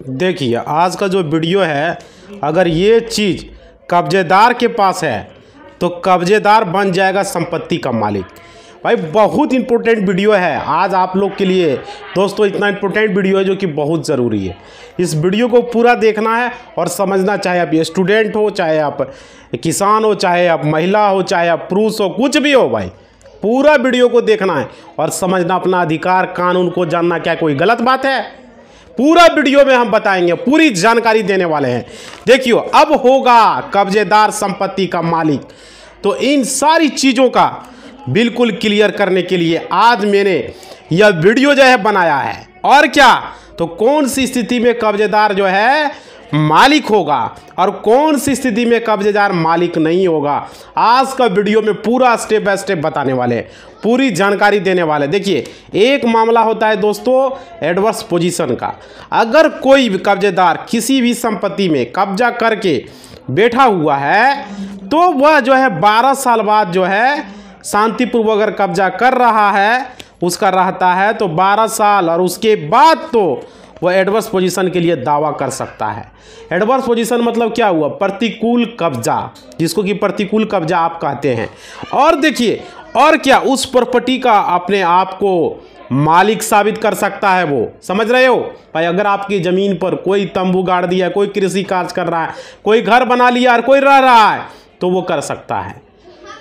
देखिए आज का जो वीडियो है, अगर ये चीज़ कब्जेदार के पास है तो कब्जेदार बन जाएगा संपत्ति का मालिक। भाई बहुत इंपॉर्टेंट वीडियो है आज आप लोग के लिए दोस्तों। इतना इंपॉर्टेंट वीडियो है जो कि बहुत ज़रूरी है। इस वीडियो को पूरा देखना है और समझना, चाहे आप स्टूडेंट हो, चाहे आप किसान हो, चाहे आप महिला हो, चाहे आप पुरुष हो, कुछ भी हो भाई, पूरा वीडियो को देखना है और समझना, अपना अधिकार कानून को जानना। क्या कोई गलत बात है? पूरा वीडियो में हम बताएंगे, पूरी जानकारी देने वाले हैं। देखियो, अब होगा कब्जेदार संपत्ति का मालिक। तो इन सारी चीज़ों का बिल्कुल क्लियर करने के लिए आज मैंने यह वीडियो जो है बनाया है। और क्या, तो कौन सी स्थिति में कब्जेदार जो है मालिक होगा और कौन सी स्थिति में कब्जेदार मालिक नहीं होगा, आज का वीडियो में पूरा स्टेप बाय स्टेप बताने वाले हैं, पूरी जानकारी देने वाले। देखिए, एक मामला होता है दोस्तों एडवर्स पोजीशन का। अगर कोई कब्जेदार किसी भी संपत्ति में कब्जा करके बैठा हुआ है तो वह जो है 12 साल बाद जो है शांतिपूर्वक अगर कब्जा कर रहा है, उसका रहता है तो 12 साल, और उसके बाद तो वह एडवर्स पोजीशन के लिए दावा कर सकता है। एडवर्स पोजीशन मतलब क्या हुआ? प्रतिकूल कब्जा, जिसको कि प्रतिकूल कब्जा आप कहते हैं। और देखिए, और क्या, उस प्रॉपर्टी का अपने आप को मालिक साबित कर सकता है वो। समझ रहे हो भाई? अगर आपकी ज़मीन पर कोई तंबू गाड़ दिया, कोई कृषि कार्य कर रहा है, कोई घर बना लिया और कोई रह रहा है, तो वो कर सकता है।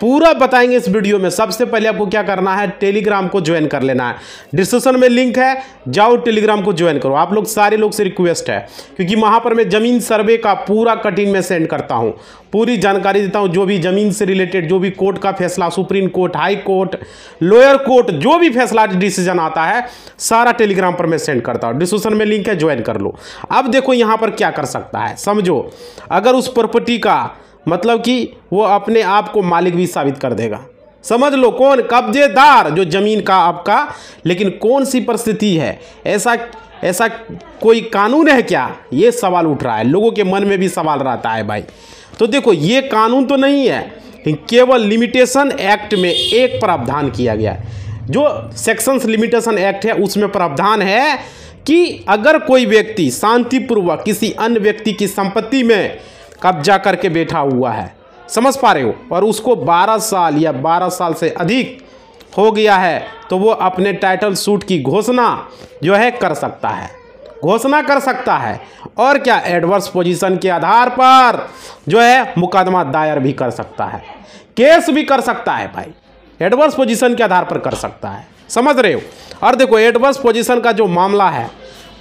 पूरा बताएंगे इस वीडियो में। सबसे पहले आपको क्या करना है, टेलीग्राम को ज्वाइन कर लेना है। डिस्क्रिप्शन में लिंक है, जाओ टेलीग्राम को ज्वाइन करो। आप लोग सारे लोग से रिक्वेस्ट है, क्योंकि वहाँ पर मैं ज़मीन सर्वे का पूरा कटिंग में सेंड करता हूँ, पूरी जानकारी देता हूँ। जो भी ज़मीन से रिलेटेड जो भी कोर्ट का फैसला, supreme court, high court, lower court, जो भी फैसला डिसीजन आता है सारा टेलीग्राम पर मैं सेंड करता हूँ। डिस्क्रिप्शन में लिंक है, ज्वाइन कर लो। अब देखो यहाँ पर क्या कर सकता है, समझो। अगर उस प्रॉपर्टी का मतलब कि वो अपने आप को मालिक भी साबित कर देगा। समझ लो, कौन? कब्जेदार, जो जमीन का आपका। लेकिन कौन सी परिस्थिति है, ऐसा कोई कानून है क्या? ये सवाल उठ रहा है, लोगों के मन में भी सवाल रहता है भाई। तो देखो, ये कानून तो नहीं है, केवल लिमिटेशन एक्ट में एक प्रावधान किया गया है। जो सेक्शंस लिमिटेशन एक्ट है उसमें प्रावधान है कि अगर कोई व्यक्ति शांतिपूर्वक किसी अन्य व्यक्ति की संपत्ति में कब्जा करके बैठा हुआ है, समझ पा रहे हो, और उसको 12 साल या 12 साल से अधिक हो गया है, तो वो अपने टाइटल सूट की घोषणा जो है कर सकता है, घोषणा कर सकता है। और क्या, एडवर्स पोजीशन के आधार पर जो है मुकदमा दायर भी कर सकता है, केस भी कर सकता है भाई। एडवर्स पोजीशन के आधार पर कर सकता है, समझ रहे हो। और देखो, एडवर्स पोजीशन का जो मामला है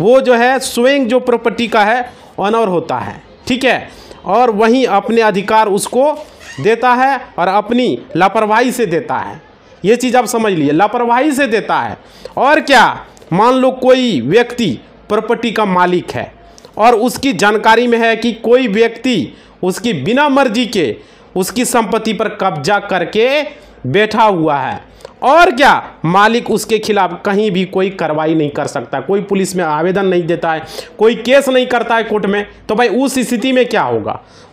वो जो है स्वयं जो प्रॉपर्टी का है ऑनर होता है, ठीक है, और वहीं अपने अधिकार उसको देता है और अपनी लापरवाही से देता है। ये चीज़ आप समझ लिए, लापरवाही से देता है। और क्या, मान लो कोई व्यक्ति प्रॉपर्टी का मालिक है और उसकी जानकारी में है कि कोई व्यक्ति उसकी बिना मर्जी के उसकी संपत्ति पर कब्जा करके बैठा हुआ है, और क्या, मालिक उसके खिलाफ कहीं भी कोई कार्रवाई नहीं कर सकता, कोई पुलिस में आवेदन नहीं देता है, कोई केस नहीं करता है कोर्ट में, तो भाई उस स्थिति में क्या होगा,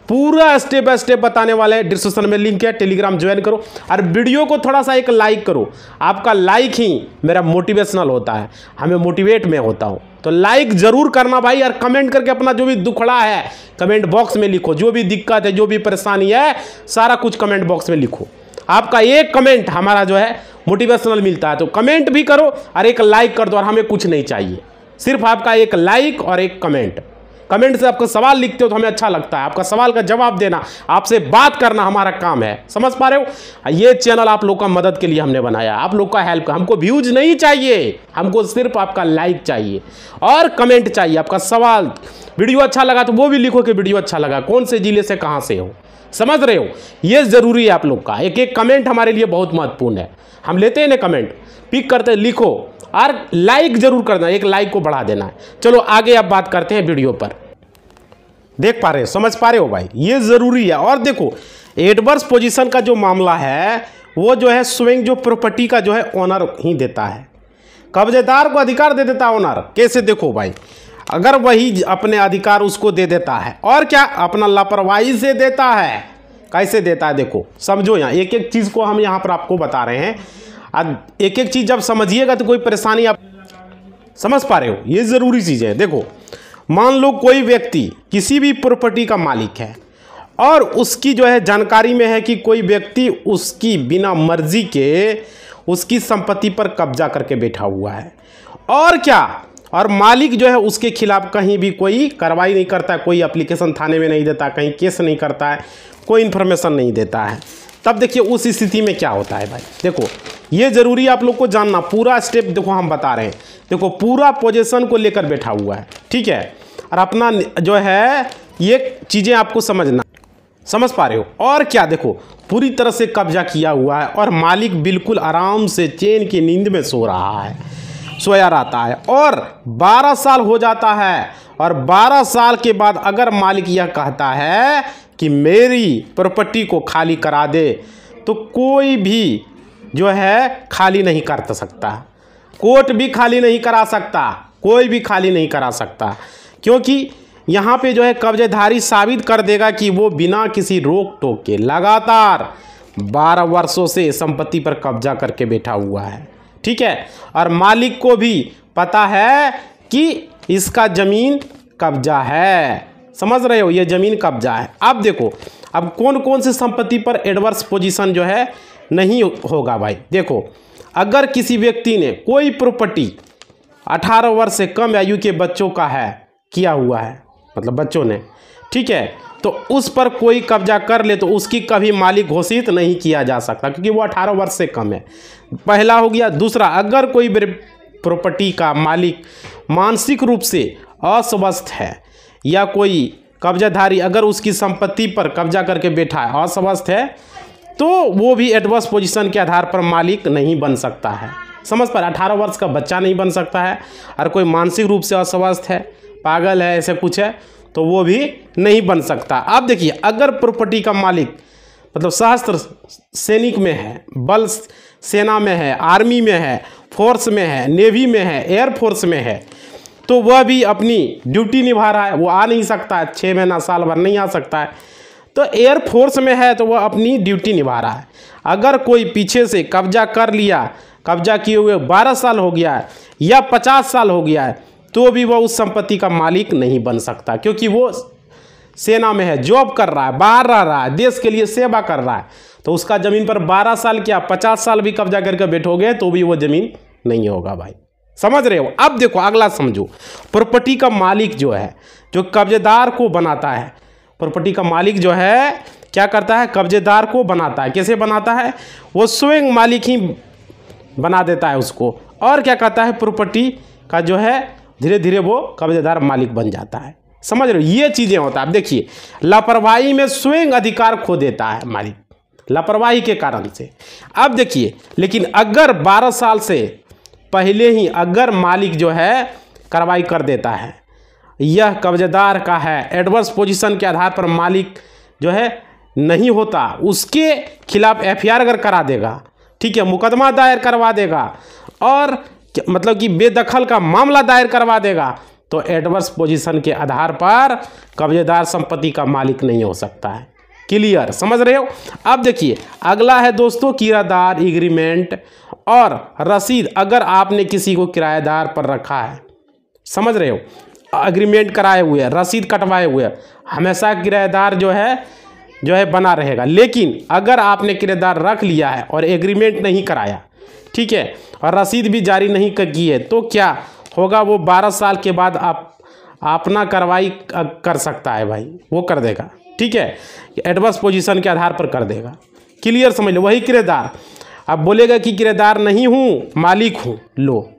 पूरा स्टेप बाय स्टेप बताने वाले हैं। डिस्क्रिप्शन में लिंक है, टेलीग्राम ज्वाइन करो और वीडियो को थोड़ा सा एक लाइक करो। आपका लाइक ही मेरा मोटिवेशनल होता है, हमें मोटिवेट में होता हूँ, तो लाइक जरूर करना भाई। और कमेंट करके अपना जो भी दुखड़ा है कमेंट बॉक्स में लिखो, जो भी दिक्कत है, जो भी परेशानी है, सारा कुछ कमेंट बॉक्स में लिखो। आपका एक कमेंट हमारा जो है मोटिवेशनल मिलता है, तो कमेंट भी करो और एक लाइक कर दो। और हमें कुछ नहीं चाहिए, सिर्फ आपका एक लाइक और एक कमेंट। कमेंट से आपका सवाल लिखते हो तो हमें अच्छा लगता है, आपका सवाल का जवाब देना, आपसे बात करना हमारा काम है। समझ पा रहे हो? ये चैनल आप लोग का मदद के लिए हमने बनाया, आप लोग का हेल्प का। हमको व्यूज नहीं चाहिए, हमको सिर्फ आपका लाइक चाहिए और कमेंट चाहिए। आपका सवाल, वीडियो अच्छा लगा तो वो भी लिखो कि वीडियो अच्छा लगा, कौन से जिले से कहाँ से हो, समझ रहे हो। ये ज़रूरी है आप लोग का, एक एक कमेंट हमारे लिए बहुत महत्वपूर्ण है। हम लेते हैं ना कमेंट, पिक करते हैं, लिखो और लाइक जरूर करना, एक लाइक को बढ़ा देना है। चलो आगे अब बात करते हैं वीडियो पर। देख पा रहे हो, समझ पा रहे हो भाई, ये ज़रूरी है। और देखो, एडवर्स पोजीशन का जो मामला है वो जो है स्वयं जो प्रॉपर्टी का जो है ओनर ही देता है, कब्जेदार को अधिकार दे देता है ओनर। कैसे? देखो भाई, अगर वही अपने अधिकार उसको दे देता है, और क्या, अपना लापरवाही से देता है। कैसे देता है देखो, समझो। यहाँ एक एक चीज़ को हम यहाँ पर आपको बता रहे हैं, एक एक चीज़ जब समझिएगा तो कोई परेशानी आप समझ पा रहे हो, ये ज़रूरी चीज़ है। देखो, मान लो कोई व्यक्ति किसी भी प्रॉपर्टी का मालिक है और उसकी जो है जानकारी में है कि कोई व्यक्ति उसकी बिना मर्जी के उसकी संपत्ति पर कब्जा करके बैठा हुआ है, और क्या, और मालिक जो है उसके खिलाफ कहीं भी कोई कार्रवाई नहीं करता है, कोई एप्लीकेशन थाने में नहीं देता, कहीं केस नहीं करता है, कोई इन्फॉर्मेशन नहीं देता है। तब देखिए उस स्थिति में क्या होता है भाई। देखो ये ज़रूरी आप लोग को जानना, पूरा स्टेप देखो हम बता रहे हैं। देखो पूरा पोजीशन को लेकर बैठा हुआ है, ठीक है, और अपना जो है ये चीज़ें आपको समझ पा रहे हो। और क्या, देखो पूरी तरह से कब्जा किया हुआ है और मालिक बिल्कुल आराम से चैन की नींद में सो रहा है, सोया रहता है, और 12 साल हो जाता है, और 12 साल के बाद अगर मालिक यह कहता है कि मेरी प्रॉपर्टी को खाली करा दे, तो कोई भी जो है खाली नहीं कर सकता, कोर्ट भी खाली नहीं करा सकता, कोई भी खाली नहीं करा सकता, क्योंकि यहाँ पे जो है कब्जेधारी साबित कर देगा कि वो बिना किसी रोक टोक के लगातार 12 वर्षों से संपत्ति पर कब्जा करके बैठा हुआ है, ठीक है, और मालिक को भी पता है कि इसका ज़मीन कब्जा है। समझ रहे हो, ये ज़मीन कब्जा है। अब देखो अब कौन कौन सी संपत्ति पर एडवर्स पोजीशन जो है नहीं होगा भाई। देखो अगर किसी व्यक्ति ने कोई प्रॉपर्टी 18 वर्ष से कम आयु के बच्चों का है किया हुआ है, मतलब बच्चों ने, ठीक है, तो उस पर कोई कब्जा कर ले तो उसकी कभी मालिक घोषित नहीं किया जा सकता, क्योंकि वो 18 वर्ष से कम है, पहला हो गया। दूसरा, अगर कोई प्रॉपर्टी का मालिक मानसिक रूप से अस्वस्थ है या कोई कब्जाधारी अगर उसकी संपत्ति पर कब्जा करके बैठा है, अस्वस्थ है, तो वो भी एडवर्स पोजीशन के आधार पर मालिक नहीं बन सकता है। समझ पर 18 वर्ष का बच्चा नहीं बन सकता है, और कोई मानसिक रूप से अस्वस्थ है, पागल है, ऐसे कुछ है, तो वो भी नहीं बन सकता। अब देखिए अगर प्रॉपर्टी का मालिक मतलब सशस्त्र सैनिक में है, बल सेना में है, आर्मी में है, फोर्स में है, नेवी में है, एयरफोर्स में है, तो वह भी अपनी ड्यूटी निभा रहा है, वो आ नहीं सकता है, 6 महीना साल भर नहीं आ सकता है। तो एयरफोर्स में है तो वह अपनी ड्यूटी निभा रहा है। अगर कोई पीछे से कब्जा कर लिया, कब्जा किए हुए 12 साल हो गया है या 50 साल हो गया है, तो भी वह उस संपत्ति का मालिक नहीं बन सकता, क्योंकि वो सेना में है, जॉब कर रहा है, बाहर रह रहा है, देश के लिए सेवा कर रहा है, तो उसका ज़मीन पर 12 साल क्या 50 साल भी कब्जा करके बैठोगे तो भी वो ज़मीन नहीं होगा भाई। समझ रहे हो। अब देखो अगला समझो, प्रॉपर्टी का मालिक जो है, जो कब्जेदार को बनाता है, प्रॉपर्टी का मालिक जो है क्या करता है, कब्जेदार को बनाता है। कैसे बनाता है, वो स्वयं मालिक ही बना देता है उसको, और क्या करता है, प्रॉपर्टी का जो है धीरे धीरे वो कब्जेदार मालिक बन जाता है। समझ रहे हो, ये चीज़ें होता है। अब देखिए लापरवाही में स्वयं अधिकार खो देता है मालिक, लापरवाही के कारण से। अब देखिए, लेकिन अगर 12 साल से पहले ही अगर मालिक जो है कार्रवाई कर देता है, यह कब्जेदार का है, एडवर्स पोजीशन के आधार पर मालिक जो है नहीं होता, उसके खिलाफ FIR अगर करा देगा, ठीक है, मुकदमा दायर करवा देगा, और मतलब कि बेदखल का मामला दायर करवा देगा, तो एडवर्स पोजीशन के आधार पर कब्जेदार संपत्ति का मालिक नहीं हो सकता है। क्लियर, समझ रहे हो। अब देखिए अगला है दोस्तों किराएदार एग्रीमेंट और रसीद। अगर आपने किसी को किराएदार पर रखा है, समझ रहे हो, एग्रीमेंट कराए हुए, रसीद कटवाए हुए, हमेशा किराएदार जो है बना रहेगा। लेकिन अगर आपने किराएदार रख लिया है और एग्रीमेंट नहीं कराया, ठीक है, और रसीद भी जारी नहीं की है, तो क्या होगा, वो 12 साल के बाद आप अपना कार्रवाई कर सकता है भाई, वो कर देगा, ठीक है, एडवर्स पोजीशन के आधार पर कर देगा। क्लियर, समझ लो। वही किराएदार अब बोलेगा कि किराएदार नहीं हूँ, मालिक हूँ, लो,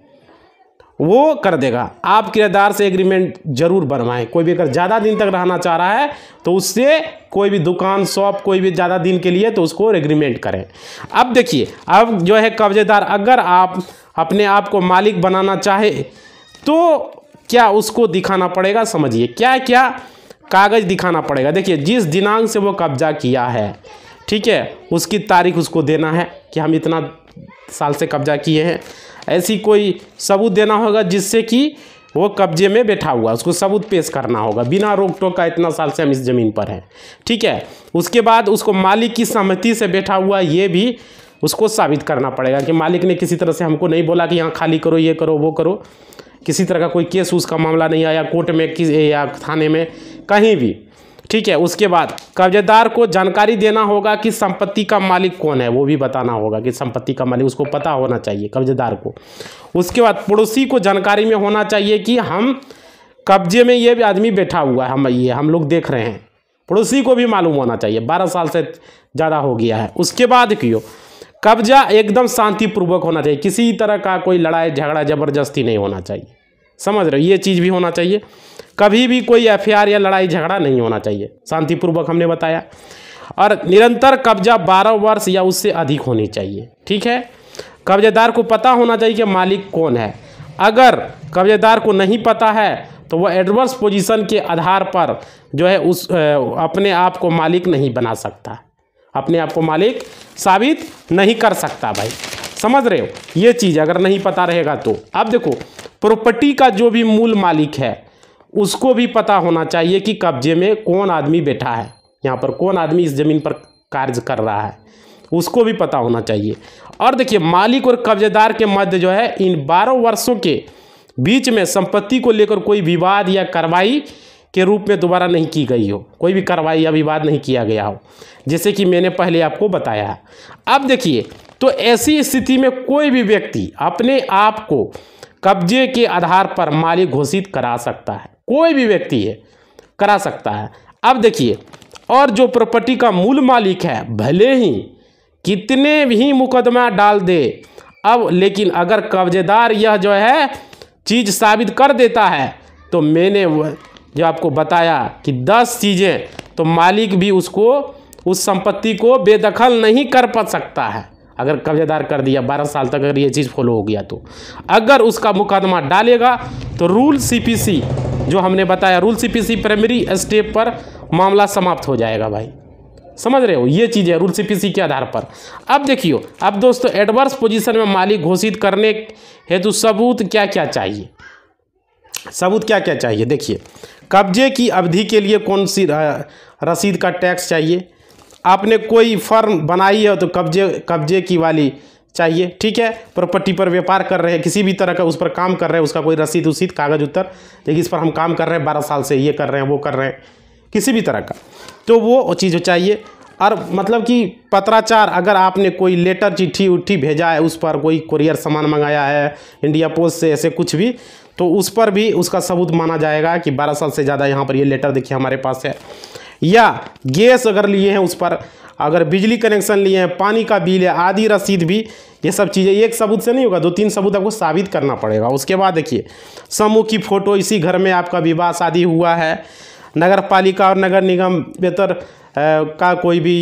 वो कर देगा। आप किराएदार से एग्रीमेंट जरूर बनवाएं। कोई भी अगर ज़्यादा दिन तक रहना चाह रहा है तो उससे कोई भी दुकान शॉप कोई भी ज़्यादा दिन के लिए तो उसको एग्रीमेंट करें। अब देखिए, अब जो है कब्जेदार अगर आप अपने आप को मालिक बनाना चाहे तो क्या उसको दिखाना पड़ेगा, समझिए क्या क्या कागज़ दिखाना पड़ेगा। देखिए जिस दिनांक से वो कब्जा किया है, ठीक है, उसकी तारीख उसको देना है कि हम इतना साल से कब्जा किए हैं। ऐसी कोई सबूत देना होगा जिससे कि वो कब्जे में बैठा हुआ, उसको सबूत पेश करना होगा बिना रोक टोक का, इतना साल से हम इस ज़मीन पर हैं, ठीक है। उसके बाद उसको मालिक की सहमति से बैठा हुआ ये भी उसको साबित करना पड़ेगा कि मालिक ने किसी तरह से हमको नहीं बोला कि यहाँ खाली करो, ये करो, वो करो, किसी तरह का कोई केस उसका मामला नहीं आया कोर्ट में या थाने में कहीं भी, ठीक है। उसके बाद कब्जेदार को जानकारी देना होगा कि संपत्ति का मालिक कौन है, वो भी बताना होगा कि संपत्ति का मालिक उसको पता होना चाहिए कब्जेदार को। उसके बाद पड़ोसी को जानकारी में होना चाहिए कि हम कब्जे में ये आदमी बैठा हुआ है, हम लोग देख रहे हैं, पड़ोसी को भी मालूम होना चाहिए, 12 साल से ज़्यादा हो गया है। उसके बाद क्यों कब्जा एकदम शांतिपूर्वक होना चाहिए, किसी तरह का कोई लड़ाई झगड़ा ज़बरदस्ती नहीं होना चाहिए, समझ रहे हो, ये चीज़ भी होना चाहिए। कभी भी कोई एफआईआर या लड़ाई झगड़ा नहीं होना चाहिए, शांतिपूर्वक हमने बताया। और निरंतर कब्जा 12 वर्ष या उससे अधिक होनी चाहिए, ठीक है। कब्जेदार को पता होना चाहिए कि मालिक कौन है। अगर कब्जेदार को नहीं पता है तो वह एडवर्स पोजीशन के आधार पर जो है उस अपने आप को मालिक नहीं बना सकता, अपने आप को मालिक साबित नहीं कर सकता भाई, समझ रहे हो, ये चीज़ अगर नहीं पता रहेगा तो। अब देखो प्रॉपर्टी का जो भी मूल मालिक है उसको भी पता होना चाहिए कि कब्जे में कौन आदमी बैठा है, यहाँ पर कौन आदमी इस ज़मीन पर कार्य कर रहा है, उसको भी पता होना चाहिए। और देखिए मालिक और कब्जेदार के मध्य जो है इन 12 वर्षों के बीच में संपत्ति को लेकर कोई विवाद या कार्रवाई के रूप में दोबारा नहीं की गई हो, कोई भी कार्रवाई या विवाद नहीं किया गया हो, जैसे कि मैंने पहले आपको बताया है। अब देखिए तो ऐसी स्थिति में कोई भी व्यक्ति अपने आप को कब्जे के आधार पर मालिक घोषित करा सकता है, कोई भी व्यक्ति है करा सकता है। अब देखिए और जो प्रॉपर्टी का मूल मालिक है भले ही कितने भी मुकदमा डाल दे, अब लेकिन अगर कब्जेदार यह जो है चीज़ साबित कर देता है तो मैंने जो आपको बताया कि 10 चीज़ें, तो मालिक भी उसको उस संपत्ति को बेदखल नहीं कर पा सकता है। अगर कब्जेदार कर दिया 12 साल तक अगर ये चीज़ फॉलो हो गया तो अगर उसका मुकदमा डालेगा तो रूल सीपीसी जो हमने बताया, रूल सीपीसी प्राइमरी स्टेप पर मामला समाप्त हो जाएगा भाई, समझ रहे हो, ये चीज़ है रूल सीपीसी के आधार पर। अब देखियो अब दोस्तों एडवर्स पोजीशन में मालिक घोषित करने हेतु सबूत क्या क्या चाहिए, सबूत क्या क्या चाहिए। देखिए कब्जे की अवधि के लिए कौन सी रसीद का टैक्स चाहिए, आपने कोई फर्म बनाई है तो कब्जे की वाली चाहिए, ठीक है। प्रॉपर्टी पर व्यापार कर रहे हैं, किसी भी तरह का उस पर काम कर रहे हैं, उसका कोई रसीद उसीद कागज उत्तर, देखिए इस पर हम काम कर रहे हैं 12 साल से, ये कर रहे हैं वो कर रहे हैं, किसी भी तरह का, तो वो चीज़ चाहिए। और मतलब कि पत्राचार, अगर आपने कोई लेटर चिट्ठी उट्ठी भेजा है, उस पर कोई कुरियर सामान मंगाया है इंडिया पोस्ट से, ऐसे कुछ भी, तो उस पर भी उसका सबूत माना जाएगा कि 12 साल से ज़्यादा यहाँ पर ये लेटर देखिए हमारे पास है। या गैस अगर लिए हैं उस पर, अगर बिजली कनेक्शन लिए हैं, पानी का बिल है, आदि रसीद भी, ये सब चीज़ें एक सबूत से नहीं होगा, 2-3 सबूत आपको साबित करना पड़ेगा। उसके बाद देखिए समूह की फ़ोटो, इसी घर में आपका विवाह शादी हुआ है, नगर पालिका और नगर निगम बेहतर का कोई भी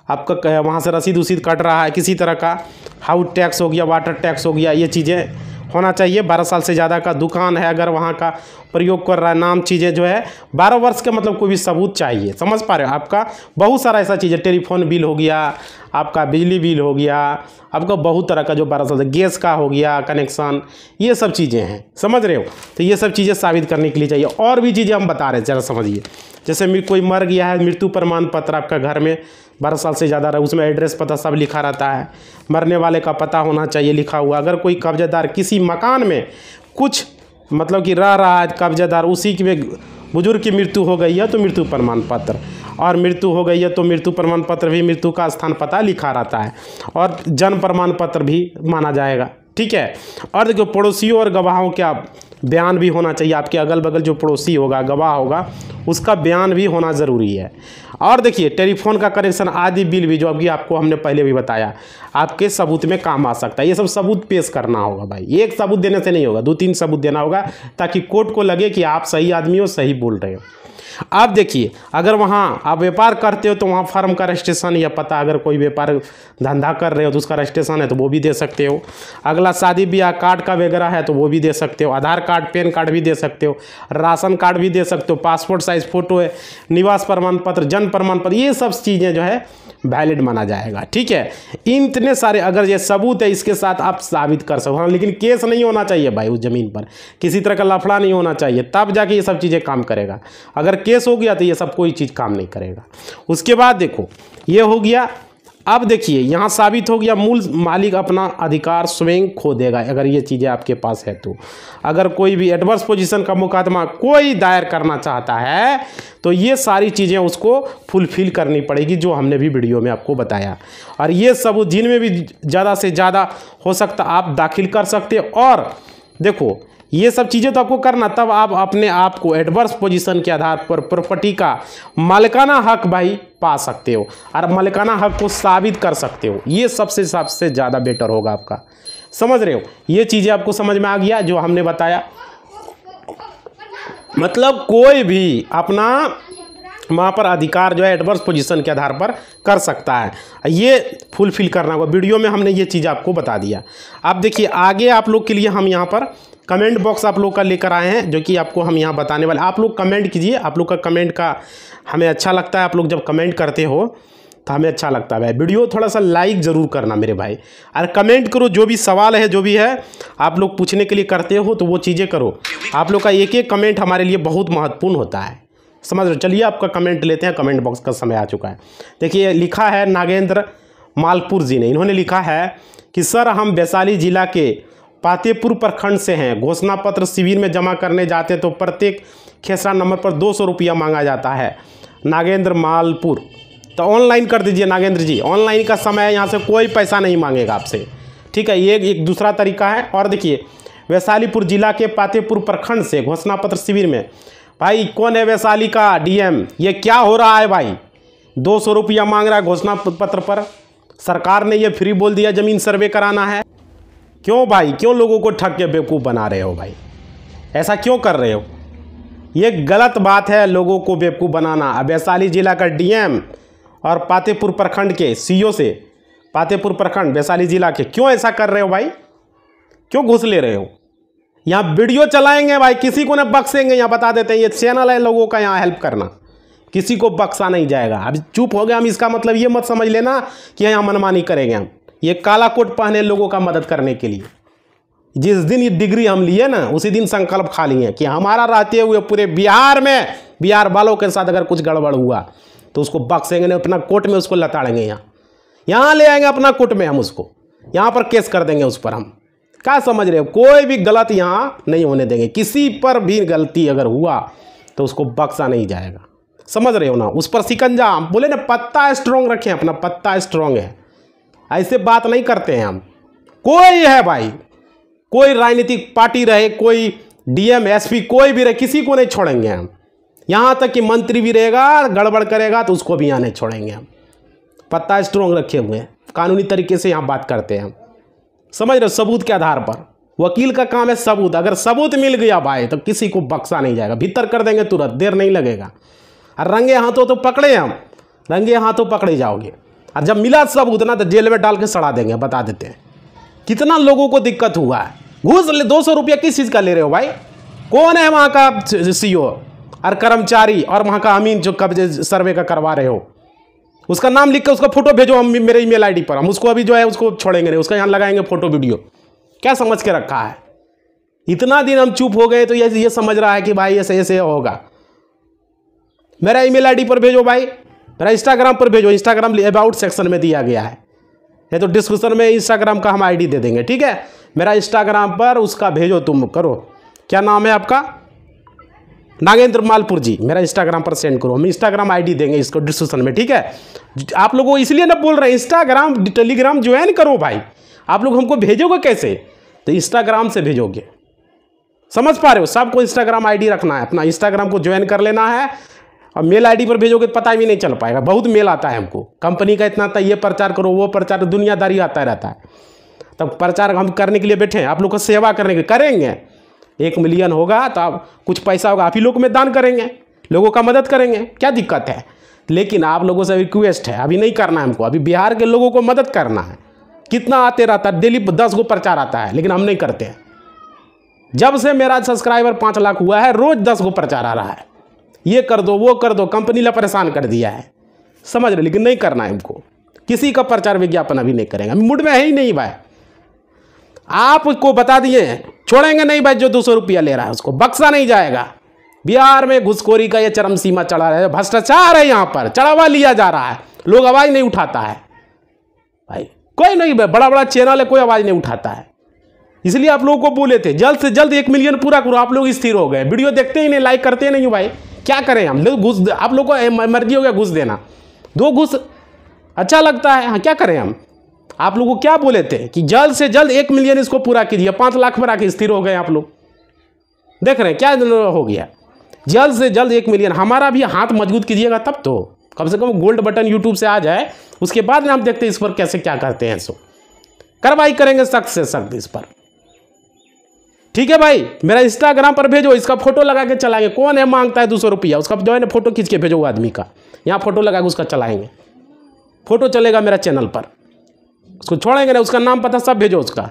आपका वहाँ से रसीद उसीद कट रहा है, किसी तरह का हाउस टैक्स हो गया, वाटर टैक्स हो गया, ये चीज़ें होना चाहिए। 12 साल से ज़्यादा का दुकान है अगर वहाँ का प्रयोग कर रहा है, नाम चीज़ें जो है 12 वर्ष का मतलब कोई भी सबूत चाहिए, समझ पा रहे हो। आपका बहुत सारा ऐसा चीज़ है, टेलीफोन बिल हो गया, आपका बिजली बिल हो गया, आपका बहुत तरह का जो 12 साल से गैस का हो गया कनेक्शन, ये सब चीज़ें हैं, समझ रहे हो। तो ये सब चीज़ें साबित करने के लिए चाहिए। और भी चीज़ें हम बता रहे हैं, ज़रा समझिए। जैसे कोई मर गया है, मृत्यु प्रमाण पत्र आपका घर में 12 साल से ज़्यादा रहा, उसमें एड्रेस पता सब लिखा रहता है, मरने वाले का पता होना चाहिए लिखा हुआ। अगर कोई कब्जेदार किसी मकान में कुछ मतलब कि रह रहा है कब्जेदार, उसी के बुजुर्ग की मृत्यु हो गई है तो मृत्यु प्रमाण पत्र, और मृत्यु हो गई है तो मृत्यु प्रमाण पत्र भी मृत्यु का स्थान पता लिखा रहता है, और जन्म प्रमाण पत्र भी माना जाएगा, ठीक है। और देखो पड़ोसियों और गवाहों का बयान भी होना चाहिए, आपके अगल बगल जो पड़ोसी होगा गवाह होगा उसका बयान भी होना ज़रूरी है। और देखिए टेलीफोन का कनेक्शन आदि बिल भी जो अभी आपको हमने पहले भी बताया आपके सबूत में काम आ सकता है। ये सब सबूत पेश करना होगा भाई, एक सबूत देने से नहीं होगा, 2-3 सबूत देना होगा ताकि कोर्ट को लगे कि आप सही आदमी हो, सही बोल रहे हो। आप देखिए अगर वहाँ आप व्यापार करते हो तो वहाँ फर्म का रजिस्ट्रेशन या पता, अगर कोई व्यापार धंधा कर रहे हो तो उसका रजिस्ट्रेशन है तो वो भी दे सकते हो। अगला शादी ब्याह कार्ड का वगैरह है तो वो भी दे सकते हो, आधार कार्ड पैन कार्ड भी दे सकते हो, राशन कार्ड भी दे सकते हो, पासपोर्ट साइज फ़ोटो है, निवास प्रमाण पत्र, जन्म प्रमाण पत्र, ये सब चीज़ें जो है वैलिड माना जाएगा, ठीक है। इतने सारे अगर ये सबूत है इसके साथ आप साबित कर सको। हाँ लेकिन केस नहीं होना चाहिए भाई, उस ज़मीन पर किसी तरह का लफड़ा नहीं होना चाहिए, तब जाके ये सब चीज़ें काम करेगा। अगर केस हो गया तो ये सब कोई चीज़ काम नहीं करेगा। उसके बाद देखो ये हो गया अब देखिए यहाँ साबित हो गया मूल मालिक अपना अधिकार स्वयं खो देगा अगर ये चीज़ें आपके पास है तो। अगर कोई भी एडवर्स पोजीशन का मुकदमा कोई दायर करना चाहता है तो ये सारी चीज़ें उसको फुलफिल करनी पड़ेगी जो हमने भी वीडियो में आपको बताया। और ये सब जिनमें भी ज़्यादा से ज़्यादा हो सकता आप दाखिल कर सकते। और देखो ये सब चीज़ें तो आपको करना, तब आप अपने आप को एडवर्स पोजीशन के आधार पर प्रॉपर्टी का मालिकाना हक भाई पा सकते हो और मालिकाना हक को साबित कर सकते हो। ये सबसे ज़्यादा बेटर होगा आपका। समझ रहे हो? ये चीज़ें आपको समझ में आ गया जो हमने बताया। मतलब कोई भी अपना वहाँ पर अधिकार जो है एडवर्स पोजीशन के आधार पर कर सकता है, ये फुलफिल करना होगा। वीडियो में हमने ये चीज़ आपको बता दिया। अब देखिए आगे आप लोग के लिए हम यहाँ पर कमेंट बॉक्स आप लोग का लेकर आए हैं जो कि आपको हम यहाँ बताने वाले। आप लोग कमेंट कीजिए, आप लोग का कमेंट का हमें अच्छा लगता है। आप लोग जब कमेंट करते हो तो हमें अच्छा लगता है भाई। वीडियो थोड़ा सा लाइक ज़रूर करना मेरे भाई, और कमेंट करो। जो भी सवाल है जो भी है आप लोग पूछने के लिए करते हो तो वो चीज़ें करो। आप लोग का एक एक कमेंट हमारे लिए बहुत महत्वपूर्ण होता है, समझ रहे हो? चलिए आपका कमेंट लेते हैं। कमेंट बॉक्स का समय आ चुका है। देखिए लिखा है नागेंद्र मालपुर जी ने, इन्होंने लिखा है कि सर हम वैशाली जिला के पातेपुर प्रखंड से हैं। घोषणा पत्र शिविर में जमा करने जाते तो प्रत्येक खेसरा नंबर पर 200 रुपया मांगा जाता है। नागेंद्र मालपुर, तो ऑनलाइन कर दीजिए नागेंद्र जी। ऑनलाइन का समय है, यहाँ से कोई पैसा नहीं मांगेगा आपसे, ठीक है? ये एक दूसरा तरीका है। और देखिए वैशालीपुर जिला के पातेपुर प्रखंड से घोषणा पत्र शिविर में, भाई कौन है वैशाली का डीएम? ये क्या हो रहा है भाई? 200 रुपया मांग रहा है घोषणा पत्र पर। सरकार ने ये फ्री बोल दिया ज़मीन सर्वे कराना है। क्यों भाई, क्यों लोगों को ठग के बेवकूफ़ बना रहे हो भाई? ऐसा क्यों कर रहे हो? ये गलत बात है लोगों को बेवकूफ़ बनाना। अब वैशाली जिला का डीएम और पातेपुर प्रखंड के सीईओ से, पातेपुर प्रखंड वैशाली जिला के, क्यों ऐसा कर रहे हो भाई? क्यों घूस ले रहे हो? यहाँ वीडियो चलाएंगे भाई, किसी को न बख्शेंगे। यहाँ बता देते हैं ये चैनल है लोगों का, यहाँ हेल्प करना, किसी को बख्शा नहीं जाएगा। अब चुप हो गए हम, इसका मतलब ये मत समझ लेना कि यहाँ मनमानी करेंगे हम। ये काला कोट पहने लोगों का मदद करने के लिए। जिस दिन ये डिग्री हम लिए ना उसी दिन संकल्प खा लिए कि हमारा रहते हुए पूरे बिहार में बिहार वालों के साथ अगर कुछ गड़बड़ हुआ तो उसको बख्शेंगे नहीं, अपना कोर्ट में उसको लताड़ेंगे। यहाँ ले आएंगे अपना कोर्ट में, हम उसको यहाँ पर केस कर देंगे उस पर। हम क्या समझ रहे हो? कोई भी गलत यहाँ नहीं होने देंगे। किसी पर भी गलती अगर हुआ तो उसको बख्शा नहीं जाएगा, समझ रहे हो ना? उस पर शिकंजा, बोले ना पत्ता स्ट्रॉन्ग रखें, अपना पत्ता स्ट्रॉन्ग है। ऐसे बात नहीं करते हैं हम। कोई है भाई, कोई राजनीतिक पार्टी रहे, कोई डीएम एसपी कोई भी रहे, किसी को नहीं छोड़ेंगे हम। यहाँ तक कि मंत्री भी रहेगा गड़बड़ करेगा तो उसको भी यहाँ नहीं छोड़ेंगे हम। पत्ता स्ट्रॉन्ग रखे हुए हैं, कानूनी तरीके से यहाँ बात करते हैं हम, समझ रहे हो? सबूत के आधार पर। वकील का काम है सबूत। अगर सबूत मिल गया भाई तो किसी को बख्शा नहीं जाएगा, भीतर कर देंगे तुरंत, देर नहीं लगेगा। और रंगे हाथों तो पकड़े हम, रंगे हाथों पकड़े जाओगे। और जब मिला सबूत ना तो जेल में डाल के सड़ा देंगे। बता देते हैं कितना लोगों को दिक्कत हुआ है। घूस ले 200 रुपया किस चीज़ का ले रहे हो भाई? कौन है वहाँ का सीईओ और कर्मचारी और वहाँ का अमीन जो कब्जे सर्वे का करवा रहे हो? उसका नाम लिख के उसका फोटो भेजो हम मेरे ईमेल आईडी पर। हम उसको अभी जो है उसको छोड़ेंगे नहीं, उसका यहाँ लगाएंगे फोटो वीडियो। क्या समझ के रखा है? इतना दिन हम चुप हो गए तो ये समझ रहा है कि भाई ऐसे ऐसे होगा। मेरा ईमेल आईडी पर भेजो भाई, मेरा इंस्टाग्राम पर भेजो। इंस्टाग्राम अबाउट सेक्शन में दिया गया है, ये तो डिस्क्रिप्शन में इंस्टाग्राम का हम आईडी दे देंगे, ठीक है? मेरा इंस्टाग्राम पर उसका भेजो, तुम करो। क्या नाम है आपका? नागेंद्र मालपुर जी। मेरा इंस्टाग्राम पर सेंड करो, हम इंस्टाग्राम आईडी देंगे इसको डिस्क्रिप्शन में, ठीक है? आप लोगों को इसलिए ना बोल रहे हैं इंस्टाग्राम टेलीग्राम ज्वाइन करो भाई। आप लोग हमको भेजोगे कैसे? तो इंस्टाग्राम से भेजोगे, समझ पा रहे हो? सबको इंस्टाग्राम आईडी रखना है, अपना इंस्टाग्राम को ज्वाइन कर लेना है। और मेल आईडी पर भेजोगे तो पता भी नहीं चल पाएगा। बहुत मेल आता है हमको, कंपनी का इतना आता है, ये प्रचार करो वो प्रचार, दुनियादारी आता रहता है। तब प्रचार हम करने के लिए बैठे हैं, आप लोग को सेवा करने के लिए करेंगे। 1 मिलियन होगा तो आप कुछ पैसा होगा आप ही लोग में दान करेंगे, लोगों का मदद करेंगे, क्या दिक्कत है? लेकिन आप लोगों से रिक्वेस्ट है, अभी नहीं करना है हमको। अभी बिहार के लोगों को मदद करना है। कितना आते रहता है, डेली 10 गो प्रचार आता है, लेकिन हम नहीं करते हैं। जब से मेरा सब्सक्राइबर 5 लाख हुआ है, रोज 10 गो प्रचार आ रहा है, ये कर दो वो कर दो, कंपनी ला परेशान कर दिया है, समझ रहे? लेकिन नहीं करना है हमको। किसी का प्रचार विज्ञापन अभी नहीं करेंगे, मूड में है ही नहीं भाई। आपको बता दिए हैं, छोड़ेंगे नहीं भाई। जो 200 रुपया ले रहा है उसको बख्शा नहीं जाएगा। बिहार में घुसखोरी का ये चरम सीमा चढ़ा रहा है, भ्रष्टाचार है, यहाँ पर चढ़ावा लिया जा रहा है, लोग आवाज़ नहीं उठाता है। भाई कोई नहीं, बड़ा बड़ा चैनल है, कोई आवाज़ नहीं उठाता है। इसलिए आप लोगों को बोले थे जल्द से जल्द 1 मिलियन पूरा करो। आप लोग स्थिर हो गए, वीडियो देखते ही नहीं, लाइक करते नहीं भाई। क्या करें हम लोग? घुस, आप लोग को मर्जी हो गया घुस देना, 2 घुस अच्छा लगता है। हाँ क्या करें हम? आप लोगों को क्या बोले थे कि जल्द से जल्द 1 मिलियन इसको पूरा कीजिए। 5 लाख पर आके स्थिर हो गए आप लोग। देख रहे हैं क्या हो गया? जल्द से जल्द 1 मिलियन। हमारा भी हाथ मजबूत कीजिएगा तब तो कम से कम गोल्ड बटन यूट्यूब से आ जाए, उसके बाद ना हम देखते हैं इस पर कैसे क्या करते हैं। सो कार्रवाई करेंगे सख्त से सख्त इस पर, ठीक है भाई। मेरा इंस्टाग्राम पर भेजो, इसका फोटो लगा के चलाएंगे। कौन है मांगता है 200 रुपया, उसका जो है ना फोटो खींच के भेजो आदमी का, यहाँ फोटो लगा के उसका चलाएंगे। फोटो चलेगा मेरा चैनल पर, उसको छोड़ेंगे ना, उसका नाम पता सब भेजो, उसका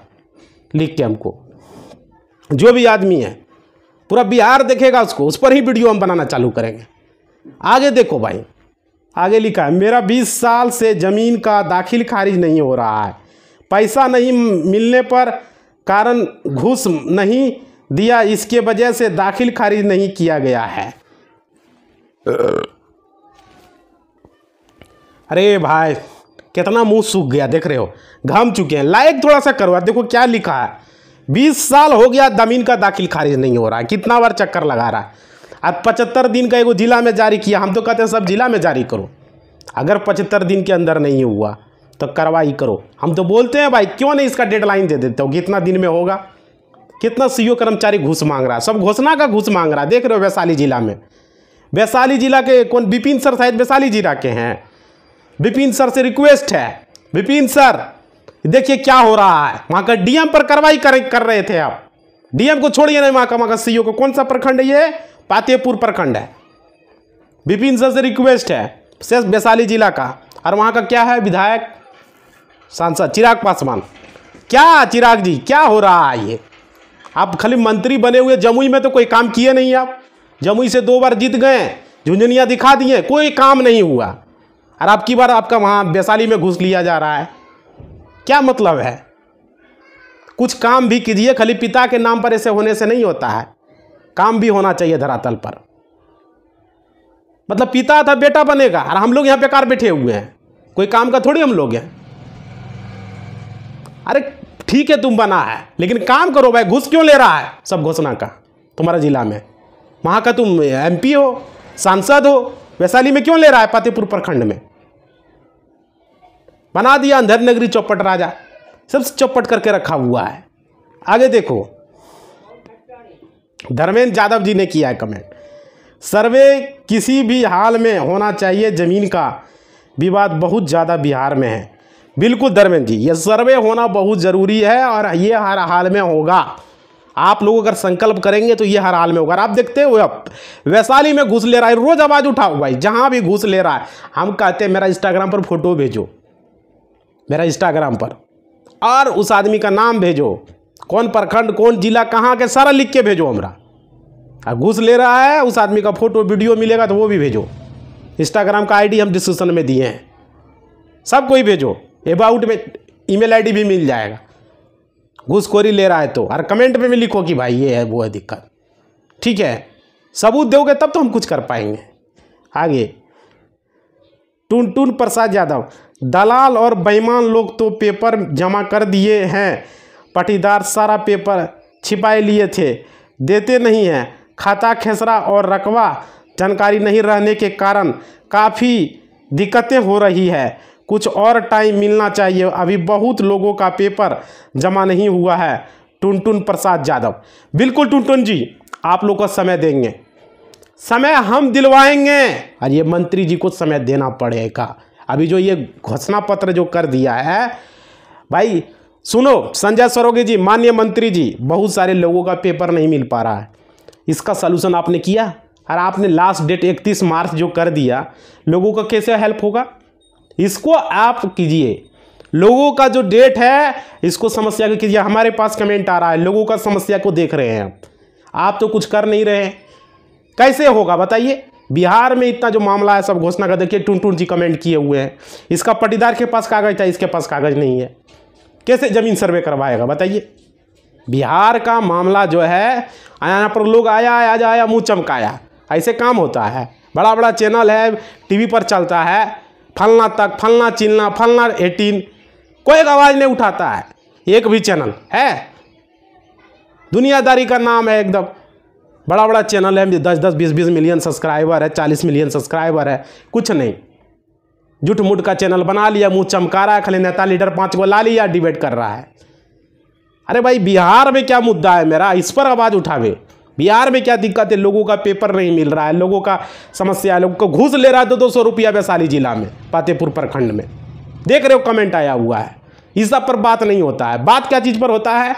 लिख के हमको। जो भी आदमी है पूरा बिहार देखेगा उसको, उस पर ही वीडियो हम बनाना चालू करेंगे। आगे देखो भाई, आगे लिखा है मेरा 20 साल से ज़मीन का दाखिल खारिज नहीं हो रहा है। पैसा नहीं मिलने पर कारण घूस नहीं दिया, इसके वजह से दाखिल खारिज नहीं किया गया है। अरे भाई कितना मुंह सूख गया, देख रहे हो, घाम चुके हैं। लाइक थोड़ा सा करो, देखो क्या लिखा है। 20 साल हो गया ज़मीन का दाखिल खारिज नहीं हो रहा है। कितना बार चक्कर लगा रहा है। अब 75 दिन का एगो जिला में जारी किया। हम तो कहते हैं सब जिला में जारी करो। अगर 75 दिन के अंदर नहीं हुआ तो कार्रवाई करो। हम तो बोलते हैं भाई क्यों नहीं इसका डेडलाइन दे देते हो, कितना दिन में होगा। कितना सीओ कर्मचारी घूस मांग रहा है, सब घोषणा का घूस मांग रहा है। देख रहे हो वैशाली जिला में, वैशाली जिला के कौन, विपिन सर शायद वैशाली जिला के हैं। विपिन सर से रिक्वेस्ट है, विपिन सर देखिए क्या हो रहा है। वहाँ का डीएम पर कार्रवाई कर रहे थे आप। डीएम को छोड़िए नहीं, वहाँ का सीओ को। कौन सा प्रखंड है ये? पातेपुर प्रखंड है। विपिन सर से रिक्वेस्ट है, शेष वैशाली जिला का। और वहाँ का क्या है, विधायक सांसद चिराग पासवान। क्या चिराग जी क्या हो रहा है ये? आप खाली मंत्री बने हुए, जमुई में तो कोई काम किए नहीं आप। जमुई से 2 बार जीत गए, झुंझुनिया दिखा दिए, कोई काम नहीं हुआ। और आपकी बार आपका वहाँ वैशाली में घुस लिया जा रहा है। क्या मतलब है? कुछ काम भी कीजिए, खाली पिता के नाम पर ऐसे होने से नहीं होता है। काम भी होना चाहिए धरातल पर। मतलब पिता था बेटा बनेगा, और हम लोग यहाँ बेकार बैठे हुए हैं। कोई काम का थोड़ी हम लोग हैं। अरे ठीक है तुम बना है, लेकिन काम करो भाई। घुस क्यों ले रहा है सब घोषणा का तुम्हारा जिला में? वहाँ का तुम MP हो, सांसद हो, वैशाली में क्यों ले रहा है? पातेपुर प्रखंड में बना दिया अंधर नगरी चौपट राजा, सब चौपट करके रखा हुआ है। आगे देखो, धर्मेंद्र यादव जी ने किया है कमेंट, सर्वे किसी भी हाल में होना चाहिए, ज़मीन का विवाद बहुत ज़्यादा बिहार में है। बिल्कुल धर्मेंद्र जी, ये सर्वे होना बहुत ज़रूरी है और ये हर हाल में होगा। आप लोग अगर संकल्प करेंगे तो ये हर हाल में होगा। आप देखते हो अब वैशाली में घूस ले रहा है, रोज़ आवाज़ उठाओ भाई, जहाँ भी घूस ले रहा है। हम कहते हैं मेरा इंस्टाग्राम पर फोटो भेजो, मेरा इंस्टाग्राम पर, और उस आदमी का नाम भेजो, कौन प्रखंड कौन जिला कहाँ के, सारा लिख के भेजो हमरा। और घूस ले रहा है उस आदमी का फोटो वीडियो मिलेगा तो वो भी भेजो। इंस्टाग्राम का ID हम डिस्क्रिप्शन में दिए हैं, सब कोई भेजो। अबाउट में ईमेल ID भी मिल जाएगा। घूसखोरी ले रहा है तो, और कमेंट में भी लिखो कि भाई ये है वो है दिक्कत। ठीक है, सबूत दोगे तब तो हम कुछ कर पाएंगे। आगे टुनटुन प्रसाद यादव, दलाल और बेईमान लोग तो पेपर जमा कर दिए हैं, पाटीदार सारा पेपर छिपाए लिए थे, देते नहीं हैं। खाता खेसरा और रकबा जानकारी नहीं रहने के कारण काफ़ी दिक्कतें हो रही है। कुछ और टाइम मिलना चाहिए, अभी बहुत लोगों का पेपर जमा नहीं हुआ है। टुनटुन प्रसाद यादव, बिल्कुल टुनटुन जी, आप लोग को समय देंगे, समय हम दिलवाएंगे। और ये मंत्री जी को समय देना पड़ेगा। अभी जो ये घोषणा पत्र जो कर दिया है भाई, सुनो संजय सरोगे जी, माननीय मंत्री जी, बहुत सारे लोगों का पेपर नहीं मिल पा रहा है। इसका सलूशन आपने किया, और आपने लास्ट डेट 31 मार्च जो कर दिया, लोगों का कैसे हेल्प होगा? इसको आप कीजिए। लोगों का जो डेट है इसको समस्या को कीजिए। हमारे पास कमेंट आ रहा है, लोगों का समस्या को देख रहे हैं आप तो कुछ कर नहीं रहे हैं। कैसे होगा बताइए? बिहार में इतना जो मामला है सब घोषणा कर, देखिए टुनटुन जी कमेंट किए हुए हैं। इसका पटीदार के पास कागज था, इसके पास कागज नहीं है, कैसे ज़मीन सर्वे करवाएगा बताइए? बिहार का मामला जो है, यहाँ पर लोग आया मुँह चमकाया, ऐसे काम होता है। बड़ा बड़ा चैनल है, TV पर चलता है, फलना तक, फलना चिलना, फलना 18, कोई आवाज़ नहीं उठाता है, एक भी चैनल है। दुनियादारी का नाम है एकदम, बड़ा बड़ा चैनल है, 10-10 20-20 मिलियन सब्सक्राइबर है, 40 मिलियन सब्सक्राइबर है, कुछ नहीं। झूठ मूठ का चैनल बना लिया, मुंह चमका रहा है, खाली नेता लीडर 5 को ला लिया, डिबेट कर रहा है। अरे भाई बिहार में क्या मुद्दा है मेरा, इस पर आवाज़ उठावे। बिहार में क्या दिक्कत है, लोगों का पेपर नहीं मिल रहा है, लोगों का समस्या है, लोगों को घूस ले रहा है 200 रुपया वैशाली जिला में, फतेहपुर प्रखंड में। देख रहे हो कमेंट आया हुआ है। इस सब पर बात नहीं होता है। बात क्या चीज़ पर होता है,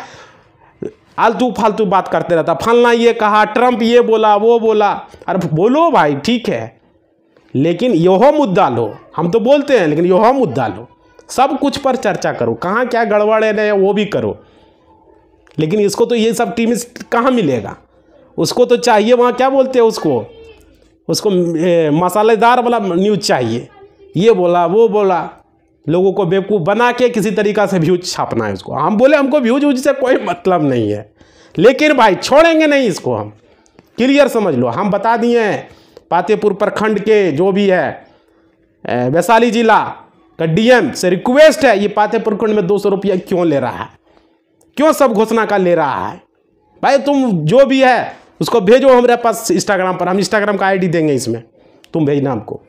आलतू फालतू बात करते रहता, फलना ये कहा, ट्रंप ये बोला, वो बोला। अरे बोलो भाई, ठीक है, लेकिन यह मुद्दा लो। हम तो बोलते हैं, लेकिन यह मुद्दा लो। सब कुछ पर चर्चा करो, कहाँ क्या गड़बड़ है वो भी करो। लेकिन इसको तो ये सब टीम कहाँ मिलेगा, उसको तो चाहिए वहाँ क्या बोलते हैं उसको मसालेदार वाला न्यूज़ चाहिए। ये बोला वो बोला, लोगों को बेवकूफ़ बना के किसी तरीक़ा से व्यूज छापना है उसको। हम बोले हमको व्यूज से कोई मतलब नहीं है, लेकिन भाई छोड़ेंगे नहीं इसको। हम क्लियर समझ लो, हम बता दिए हैं फतेहपुर प्रखंड के जो भी है वैशाली जिला का डीएम से रिक्वेस्ट है, ये फतेहपुर प्रखंड में 200 रुपया क्यों ले रहा है, क्यों सब घोषणा का ले रहा है। भाई तुम जो भी है उसको भेजो हमारे पास इंस्टाग्राम पर, हम इंस्टाग्राम का आईडी देंगे, इसमें तुम भेजना हमको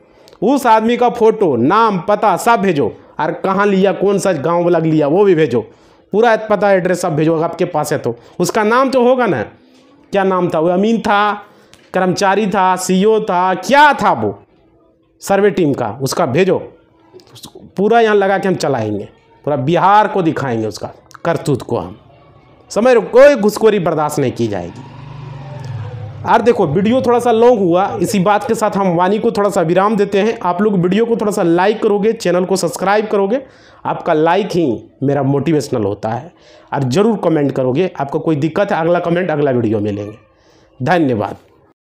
उस आदमी का फोटो, नाम, पता सब भेजो, और कहाँ लिया, कौन सा गांव लग लिया वो भी भेजो, पूरा पता एड्रेस सब भेजो। आपके पास है तो उसका नाम तो होगा ना, क्या नाम था वो, अमीन था, कर्मचारी था, सीईओ था, क्या था वो सर्वे टीम का, उसका भेजो। पूरा यहाँ लगा के हम चलाएंगे, पूरा बिहार को दिखाएंगे उसका करतूत को। हम समझ रहे, कोई घुसखोरी बर्दाश्त नहीं की जाएगी। और देखो वीडियो थोड़ा सा लॉन्ग हुआ, इसी बात के साथ हम वाणी को थोड़ा सा विराम देते हैं। आप लोग वीडियो को थोड़ा सा लाइक करोगे, चैनल को सब्सक्राइब करोगे, आपका लाइक ही मेरा मोटिवेशनल होता है। और ज़रूर कमेंट करोगे, आपको कोई दिक्कत है अगला कमेंट अगला वीडियो में लेंगे। धन्यवाद।